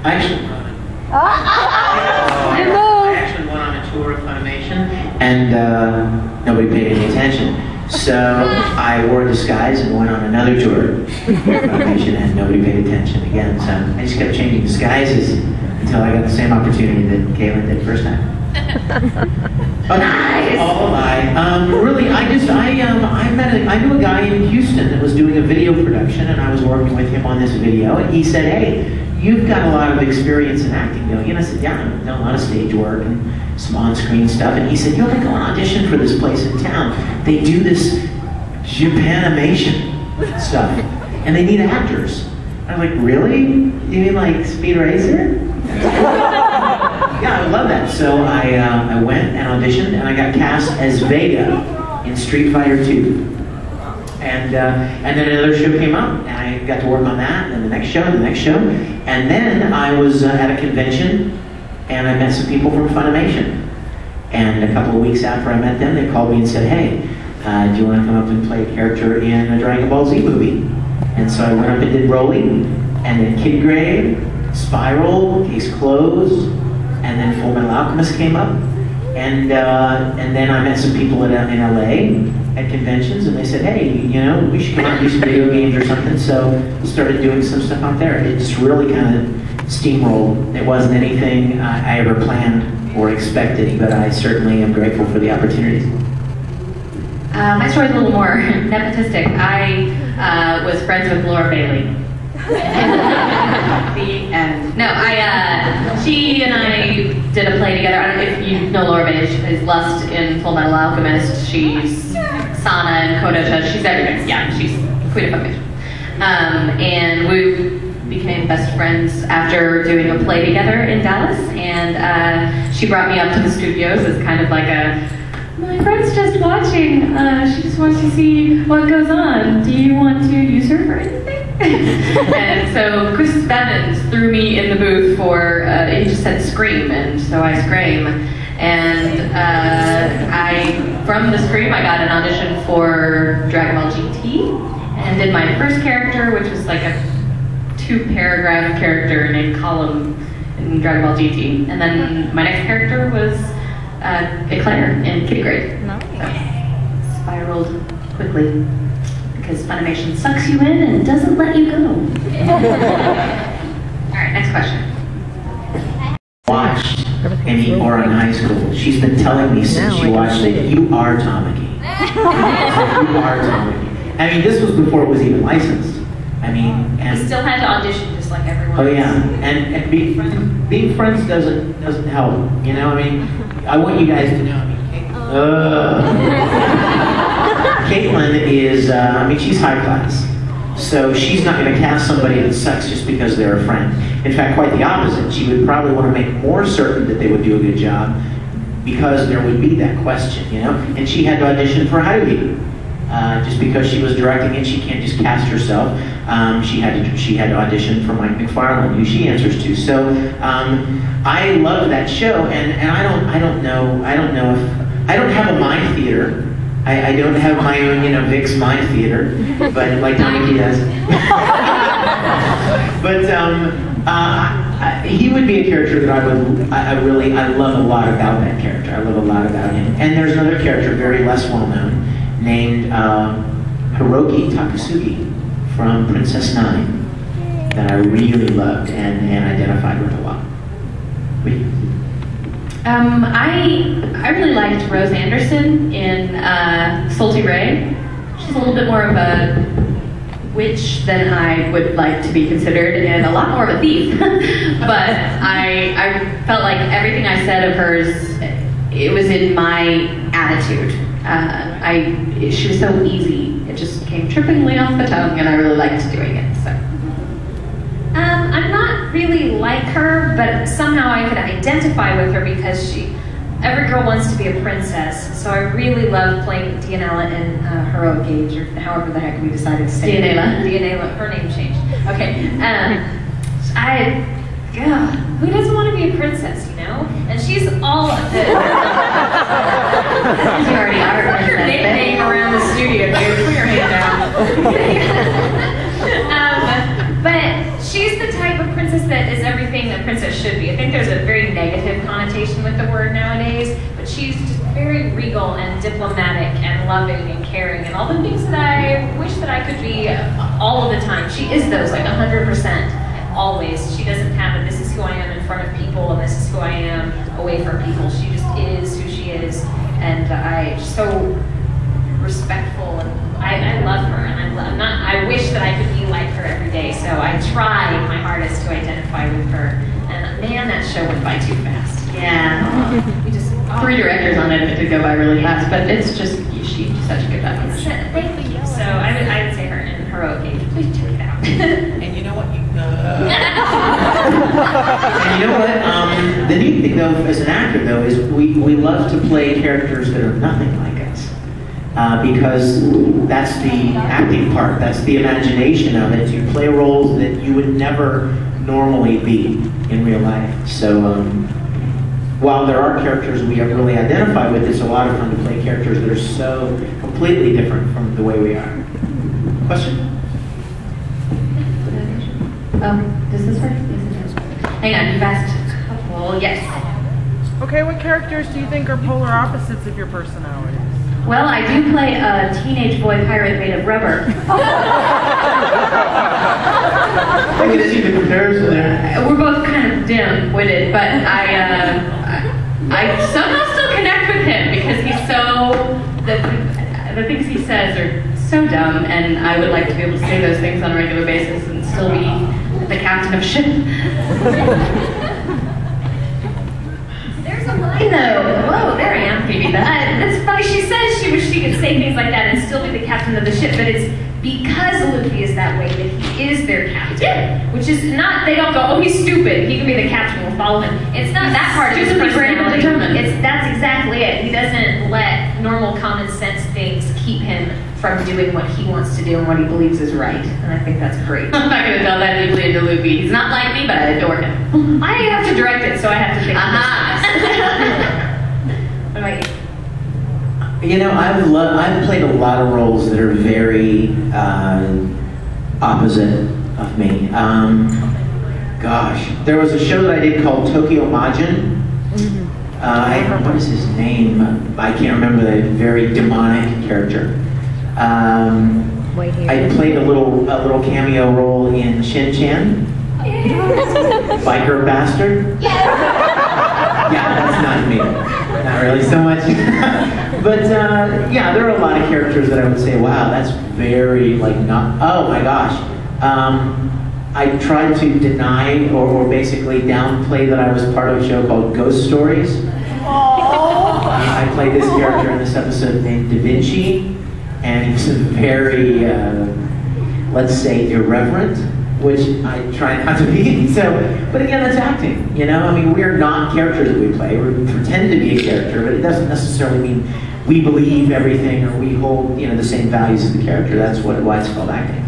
I actually went on a tour of Funimation, and nobody paid any attention. So I wore a disguise and went on another tour of Funimation, and nobody paid attention again. So I just kept changing disguises until I got the same opportunity that Caitlin did first time. Nice. All a lie. Really, I knew a guy in Houston that was doing a video production, and I was working with him on this video, and he said, "Hey, you've got a lot of experience in acting, don't you?" And I said, "Yeah, I've done a lot of stage work and some on-screen stuff." And he said, "You ought to go and audition for this place in town. They do this Japanimation stuff, and they need actors." I was like, "Really? You mean like Speed Racer?" Yeah, I would love that. So I went and auditioned, and I got cast as Vega in Street Fighter 2. And then another show came up, and I got to work on that, and then the next show, and then I was at a convention, and I met some people from Funimation. And a couple of weeks after I met them, they called me and said, "Hey, do you want to come up and play a character in a Dragon Ball Z movie?" And so I went up and did Broly, and then Kid Grade, Spiral, Case Closed, and then Full Metal Alchemist came up, and then I met some people in LA at conventions, and they said, "Hey, you know, we should come out and do some video games or something." So we started doing some stuff out there. It just really kind of steamrolled. It wasn't anything I ever planned or expected, but I certainly am grateful for the opportunities. My story's a little more nepotistic. I was friends with Laura Bailey. The end. No, she and I did a play together. I don't know if you know Laura Bailey. She plays Lust in Full Metal Alchemist. She's Sana in Kodocha. She's everything. Yeah, she's Queen of Funimation. And we became best friends after doing a play together in Dallas. And she brought me up to the studios as kind of like my friend's just watching. She just wants to see what goes on. Do you want to use her for anything? And so Chris Bevins threw me in the booth for, he just said scream, and so I scream. And from the scream, I got an audition for Dragon Ball GT, and did my first character, which was like a 2-paragraph character named Column in Dragon Ball GT. And then my next character was Eclair in Kid Grade. Nice. So, spiraled quickly. Because Funimation sucks you in and doesn't let you go. Alright, next question. Watched Amy Or in high school. She's been telling me since she watched it, "You are Tamaki." You are Tamaki. I mean, this was before it was even licensed. I mean, and You still had to audition just like everyone oh else. yeah, and being friends doesn't help. You know, I mean, I want you guys to know. I mean, Caitlin is, I mean, she's high class. So she's not going to cast somebody that sucks just because they're a friend. In fact, quite the opposite. She would probably want to make more certain that they would do a good job because there would be that question, you know? And she had to audition for Haruhi. Just because she was directing it, she can't just cast herself. She had to audition for Mike McFarlane, who she answers to. So I love that show, and I don't know if I don't have a mind theater. I don't have my own, you know, Vic's mind theater, but like Tamaki does. But he would be a character that I love a lot about that character. I love a lot about him. And there's another character, very less well known, named Hiroki Takasugi from Princess Nine that I really loved and identified with a lot. I really liked Rose Anderson in Salty Ray. She's a little bit more of a witch than I would like to be considered, and a lot more of a thief. But I felt like everything I said of hers, it was in my attitude. She was so easy. It just came trippingly off the tongue, and I really liked doing it. So. I'm not really like her, but somehow I could identify with her because every girl wants to be a princess. So I really love playing Dianella in Heroic Age, or however the heck we decided to say it. Dianella, her name changed. Okay. Who doesn't want to be a princess, you know? And she's all of it. You already are a princess. Your nickname around the studio, dude. Put your hand down. But she's the type of princess that is everything a princess should be. I think there's a very negative connotation with the word nowadays, but she's just very regal and diplomatic and loving and caring and all the things that I wish that I could be all of the time. She is those, like 100%, always. She doesn't have a this is who I am in front of people and this is who I am away from people. She just is who she is, and I'm so respectful, and I love her, and I wish that I could be like her every day, so I try my hardest to identify with her, and man, that show went by too fast. Yeah. We just, 3 directors on it, it did go by really fast, but it's just, she's such a good actress. Thank you. So I would say her in Heroic Age. Please check it out. And you know what? And you know what? The neat thing, though, as an actor, though, is we love to play characters that are nothing like us. Because that's the acting part, that's the imagination of it. You play roles that you would never normally be in real life. So while there are characters we really identify with, it's a lot of fun to play characters that are so completely different from the way we are. Question? Does this work? Hang on, you've asked a couple. Yes. Okay, what characters do you think are polar opposites of your personalities? Well, I do play a teenage boy pirate made of rubber. I can see the comparison there. We're both kind of dim-witted, but I somehow still connect with him because he's so, the things he says are so dumb, and I would like to be able to say those things on a regular basis and still be the captain of ship. There's a line though. Whoa, there I am, Phoebe. That's funny. She says she wished she could say things like that and still be the captain of the ship, but it's because Luffy is that way that he is their captain. Which is not, they don't go, oh, he's stupid, he can be the captain, we'll follow him. It's not that part of his personality. That's exactly it. He doesn't let normal common sense things keep him from doing what he wants to do and what he believes is right. And I think that's great. I'm not going to tell that deeply into Luffy. He's not like me, but I adore him. I have to direct it, so I have to think. What about you? You know, I've played a lot of roles that are very opposite of me. Gosh, there was a show that I did called Tokyo Majin. What is his name? I can't remember the very demonic character. I played a little cameo role in Shin Chan. Biker bastard. Yeah, that's not me. Not really so much. But yeah, there are a lot of characters that I would say, wow, that's very like not. Oh my gosh. I tried to deny or basically downplay that I was part of a show called Ghost Stories. I played this character in this episode named Da Vinci, and he's very, let's say, irreverent, which I try not to be. So, but again, that's acting. You know, I mean, we're not characters that we play. We pretend to be a character, but it doesn't necessarily mean we believe everything or we hold, you know, the same values as the character. That's why it's called acting.